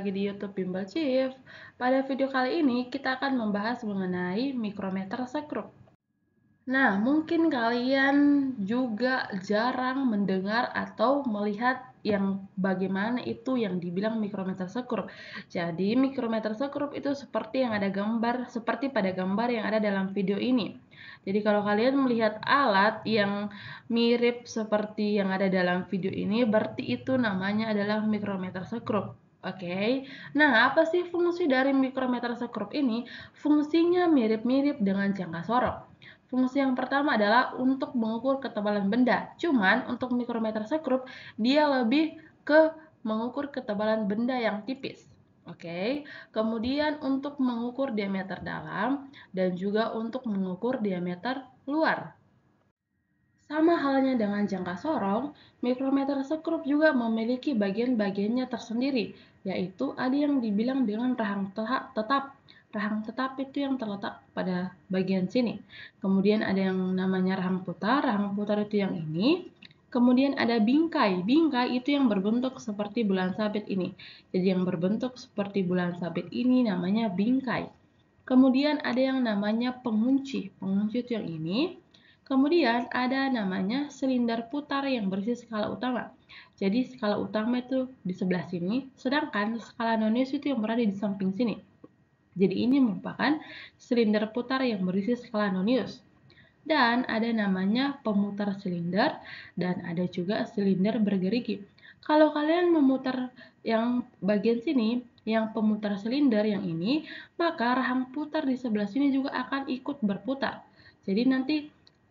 lagi di YouTube Bimbel Chief. Pada video kali ini kita akan membahas mengenai mikrometer sekrup. Nah, mungkin kalian juga jarang mendengar atau melihat yang bagaimana itu yang dibilang mikrometer sekrup. Jadi, mikrometer sekrup itu seperti yang ada gambar, seperti pada gambar yang ada dalam video ini. Jadi, kalau kalian melihat alat yang mirip seperti yang ada dalam video ini, berarti itu namanya adalah mikrometer sekrup. Oke, nah apa sih fungsi dari mikrometer sekrup ini? Fungsinya mirip-mirip dengan jangka sorong. Fungsi yang pertama adalah untuk mengukur ketebalan benda. Cuman untuk mikrometer sekrup dia lebih ke mengukur ketebalan benda yang tipis. Oke. Kemudian untuk mengukur diameter dalam dan juga untuk mengukur diameter luar. Sama halnya dengan jangka sorong, mikrometer sekrup juga memiliki bagian-bagiannya tersendiri, yaitu ada yang dibilang dengan rahang tetap. Rahang tetap itu yang terletak pada bagian sini. Kemudian ada yang namanya rahang putar itu yang ini. Kemudian ada bingkai. Bingkai itu yang berbentuk seperti bulan sabit ini. Jadi yang berbentuk seperti bulan sabit ini namanya bingkai. Kemudian ada yang namanya pengunci. Pengunci itu yang ini. Kemudian ada namanya silinder putar yang berisi skala utama. Jadi skala utama itu di sebelah sini, sedangkan skala nonius itu yang berada di samping sini. Jadi ini merupakan silinder putar yang berisi skala nonius. Dan ada namanya pemutar silinder dan ada juga silinder bergerigi. Kalau kalian memutar yang bagian sini, yang pemutar silinder yang ini, maka rahang putar di sebelah sini juga akan ikut berputar. Jadi nanti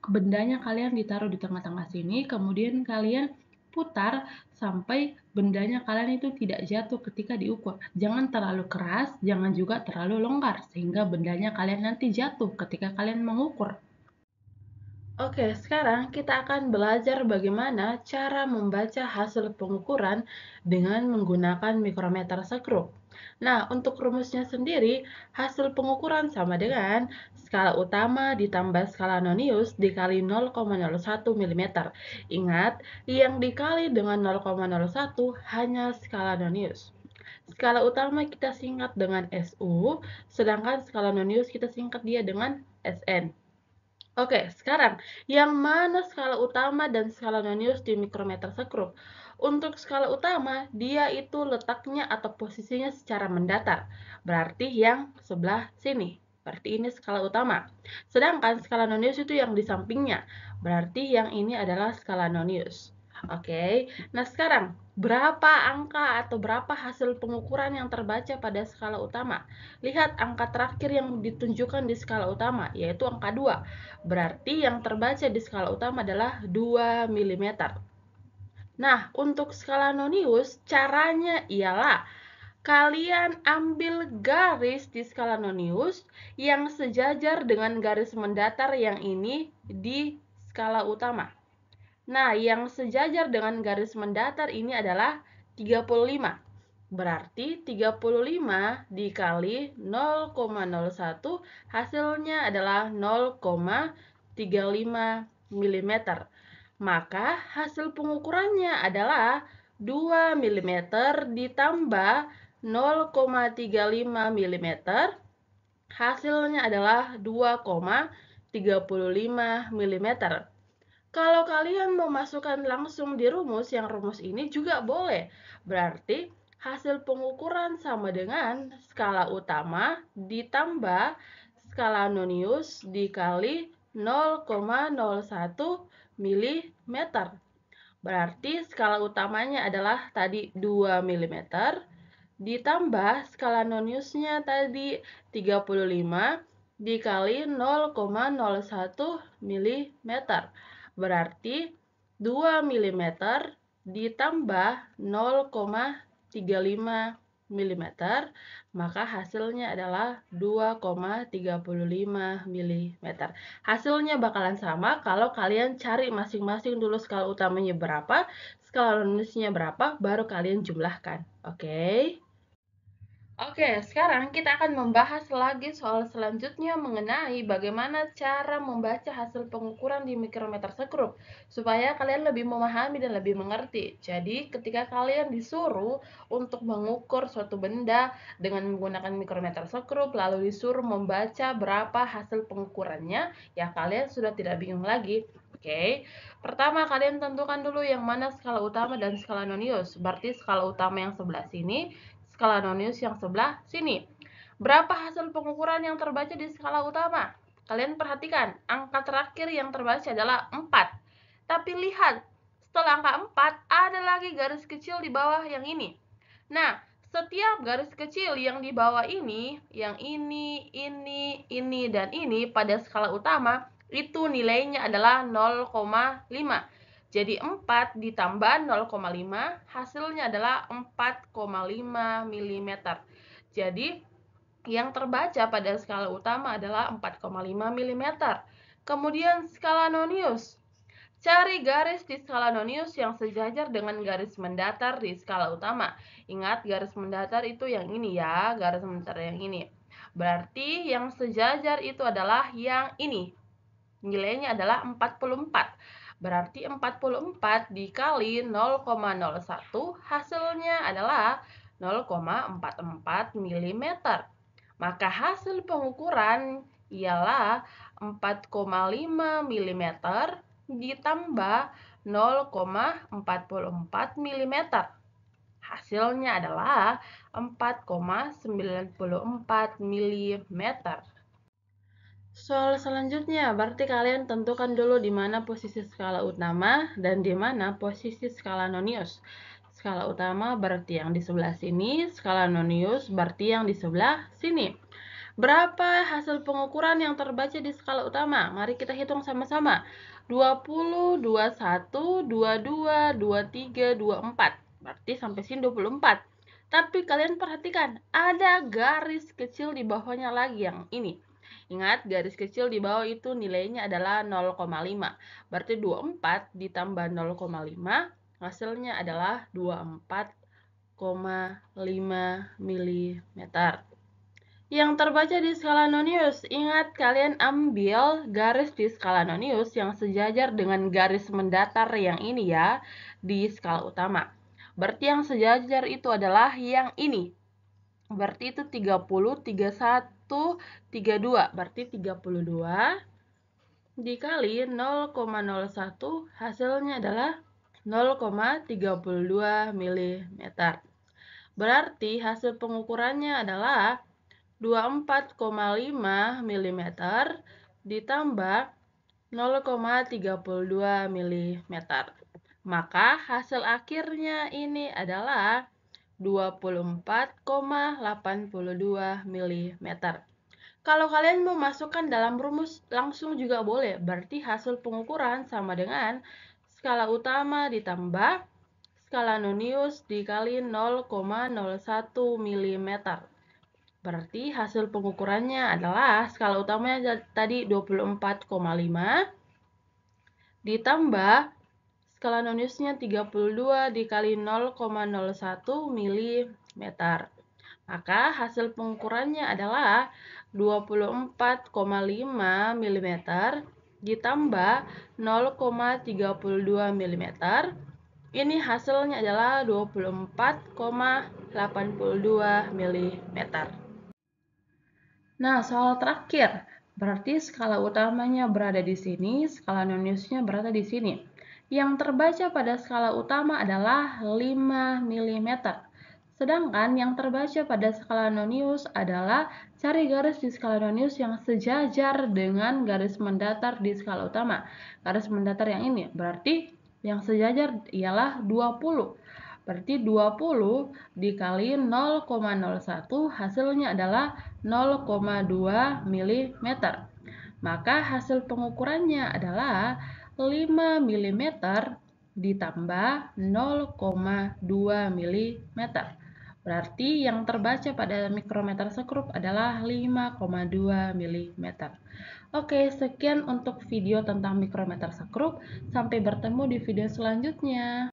bendanya kalian ditaruh di tengah-tengah sini, kemudian kalian putar sampai bendanya kalian itu tidak jatuh ketika diukur. Jangan terlalu keras, jangan juga terlalu longgar, sehingga bendanya kalian nanti jatuh ketika kalian mengukur. Oke, sekarang kita akan belajar bagaimana cara membaca hasil pengukuran dengan menggunakan mikrometer sekrup. Nah, untuk rumusnya sendiri, hasil pengukuran sama dengan skala utama ditambah skala nonius dikali 0,01 mm. Ingat, yang dikali dengan 0,01 hanya skala nonius. Skala utama kita singkat dengan SU, sedangkan skala nonius kita singkat dia dengan SN. Oke, sekarang yang mana skala utama dan skala nonius di mikrometer sekrup? Untuk skala utama, dia itu letaknya atau posisinya secara mendatar. Berarti yang sebelah sini. Berarti ini skala utama. Sedangkan skala nonius itu yang di sampingnya. Berarti yang ini adalah skala nonius. Oke, nah sekarang berapa angka atau berapa hasil pengukuran yang terbaca pada skala utama? Lihat angka terakhir yang ditunjukkan di skala utama, yaitu angka 2. Berarti yang terbaca di skala utama adalah 2 mm. Nah, untuk skala nonius, caranya ialah kalian ambil garis di skala nonius yang sejajar dengan garis mendatar yang ini di skala utama. Nah, yang sejajar dengan garis mendatar ini adalah 35. Berarti 35 dikali 0,01 hasilnya adalah 0,35 mm. Maka hasil pengukurannya adalah 2 mm ditambah 0,35 mm. Hasilnya adalah 2,35 mm. Kalau kalian mau masukkan langsung di rumus, yang rumus ini juga boleh. Berarti hasil pengukuran sama dengan skala utama ditambah skala nonius dikali 0,01 mm. Berarti skala utamanya adalah tadi 2 mm ditambah skala noniusnya tadi 35 dikali 0,01 mm. Berarti 2 mm ditambah 0,35 mm, maka hasilnya adalah 2,35 mm. Hasilnya bakalan sama kalau kalian cari masing-masing dulu skala utamanya berapa, skala noniusnya berapa, baru kalian jumlahkan. Oke? Oke, sekarang kita akan membahas lagi soal selanjutnya mengenai bagaimana cara membaca hasil pengukuran di mikrometer sekrup supaya kalian lebih memahami dan lebih mengerti. Jadi, ketika kalian disuruh untuk mengukur suatu benda dengan menggunakan mikrometer sekrup lalu disuruh membaca berapa hasil pengukurannya, ya kalian sudah tidak bingung lagi. Oke, pertama kalian tentukan dulu yang mana skala utama dan skala nonius. Berarti skala utama yang sebelah sini, skala nonius yang sebelah sini. Berapa hasil pengukuran yang terbaca di skala utama? Kalian perhatikan, angka terakhir yang terbaca adalah 4. Tapi lihat, setelah angka 4, ada lagi garis kecil di bawah yang ini. Nah, setiap garis kecil yang di bawah ini, yang ini, dan ini pada skala utama, itu nilainya adalah 0,5. Jadi 4 ditambah 0,5 hasilnya adalah 4,5 mm. Jadi yang terbaca pada skala utama adalah 4,5 mm. Kemudian skala nonius. Cari garis di skala nonius yang sejajar dengan garis mendatar di skala utama. Ingat, garis mendatar itu yang ini ya, garis mendatar yang ini. Berarti yang sejajar itu adalah yang ini. Nilainya adalah 44. Berarti 44 dikali 0,01 hasilnya adalah 0,44 mm. Maka hasil pengukuran ialah 4,5 mm ditambah 0,44 mm. Hasilnya adalah 4,94 mm. Soal selanjutnya, berarti kalian tentukan dulu di mana posisi skala utama dan di mana posisi skala nonius. Skala utama berarti yang di sebelah sini, skala nonius berarti yang di sebelah sini. Berapa hasil pengukuran yang terbaca di skala utama? Mari kita hitung sama-sama. 20, 21, 22, 23, 24. Berarti sampai sini 24. Tapi kalian perhatikan, ada garis kecil di bawahnya lagi yang ini. Ingat, garis kecil di bawah itu nilainya adalah 0,5. Berarti 24 ditambah 0,5 hasilnya adalah 24,5 mm. Yang terbaca di skala nonius, ingat kalian ambil garis di skala nonius yang sejajar dengan garis mendatar yang ini ya, di skala utama. Berarti yang sejajar itu adalah yang ini. Berarti itu 30, 31, 32. Berarti 32 dikali 0,01 hasilnya adalah 0,32 mm. Berarti hasil pengukurannya adalah 24,5 mm ditambah 0,32 mm. Maka hasil akhirnya ini adalah 24,82 mm. Kalau kalian mau masukkan dalam rumus langsung juga boleh. Berarti hasil pengukuran sama dengan skala utama ditambah skala nonius dikali 0,01 mm. Berarti hasil pengukurannya adalah skala utamanya tadi 24,5 ditambah skala noniusnya 32 dikali 0,01 mm. Maka hasil pengukurannya adalah 24,5 mm ditambah 0,32 mm. Ini hasilnya adalah 24,82 mm. Nah, soal terakhir. Berarti skala utamanya berada di sini, skala noniusnya berada di sini. Yang terbaca pada skala utama adalah 5 mm. Sedangkan yang terbaca pada skala nonius adalah cari garis di skala nonius yang sejajar dengan garis mendatar di skala utama. Garis mendatar yang ini berarti yang sejajar ialah 20. Berarti 20 dikali 0,01 hasilnya adalah 0,2 mm. Maka hasil pengukurannya adalah 5 mm ditambah 0,2 mm. Berarti yang terbaca pada mikrometer sekrup adalah 5,2 mm. Oke, sekian untuk video tentang mikrometer sekrup. Sampai bertemu di video selanjutnya.